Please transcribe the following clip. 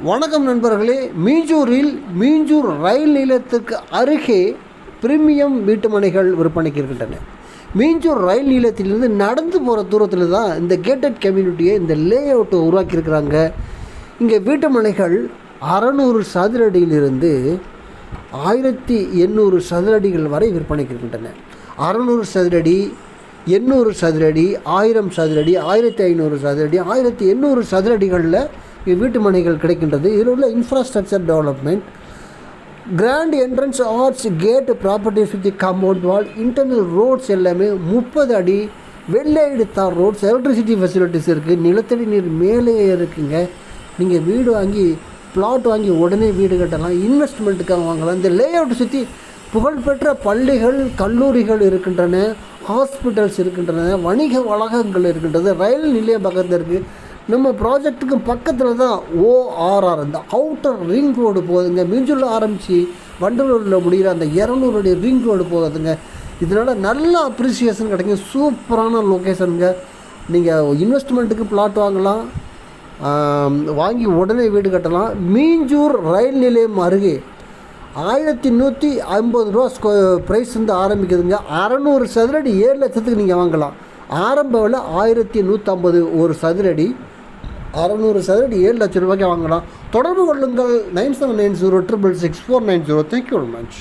வணக்கம் நண்பர்களே. மீஞ்சூர் ரயில் நிலையத்துக்கு அருகே பிரீமியம் வீட்டுமனைகள் விற்பனைக்கு இருக்கின்றன. மீஞ்சூர் ரயில் நிலையத்திலிருந்து நடந்து போகிற தூரத்தில் தான் இந்த கேட்டட் கம்யூனிட்டியை இந்த லே அவுட்டை உருவாக்கியிருக்கிறாங்க. இங்கே வீட்டுமனைகள் 600 சதுர அடியிலிருந்து 1800 சதுர அடிகள் வரை விற்பனைக்கு இருக்கின்றன. 600 சதுர அடி, 800 சதுர அடி, 1000 சதுர அடி, 1500 சதுர அடி, 1800 சதுர அடிகளில் வீட்டு மனைகள் கிடைக்கின்றது. இதில் உள்ள infrastructure development, grand entrance, arts, gate, properties with compound wall, internal roads எல்லாமே 30 அடி, வெள்ளையடி தார் ரோட்ஸ், எலக்ட்ரிசிட்டி ஃபெசிலிட்டிஸ் இருக்குது, நிலத்தடி நீர் மேலே இருக்குங்க. நீங்கள் வீடு வாங்கி பிளாட் வாங்கி உடனே வீடு கட்டலாம், இன்வெஸ்ட்மெண்ட்டுக்காக வாங்கலாம். இந்த லே அவுட் சுற்றி புகழ்பெற்ற பள்ளிகள், கல்லூரிகள் இருக்கின்றன, ஹாஸ்பிட்டல்ஸ் இருக்கின்றன, வணிக வளாகங்கள் இருக்கின்றது, ரயில் நிலையம் பக்கத்தில் இருக்குது. நம்ம ப்ராஜெக்ட்டுக்கு பக்கத்தில் தான் ORR, இந்த அவுட்டர் ரிங் ரோடு போகுதுங்க. மீஞ்சூரில் ஆரம்பித்து வண்டலூரில் முடிகிற அந்த 200 அடி ரிங் ரோடு போகுதுங்க. இதனால் நல்ல அப்ரிசியேஷன் கிடைக்கும். சூப்பரான லொக்கேஷனுங்க. நீங்கள் இன்வெஸ்ட்மெண்ட்டுக்கு பிளாட் வாங்கலாம், வாங்கி உடனே வீடு கட்டலாம். மீஞ்சூர் ரயில் நிலையம் அருகே 1150 ரூபா ப்ரைஸ் வந்து ஆரம்பிக்குதுங்க. 600 சதுரடி 7 லட்சத்துக்கு நீங்கள் வாங்கலாம். ஆரம்ப விலை 1150 ஒரு சதுரடி. 600 சதுரடி 7 லட்சம் ரூபாய்க்கு வாங்கலாம். தொடர்பு கொள்ளுங்கள் 9790666490. Thank you very much.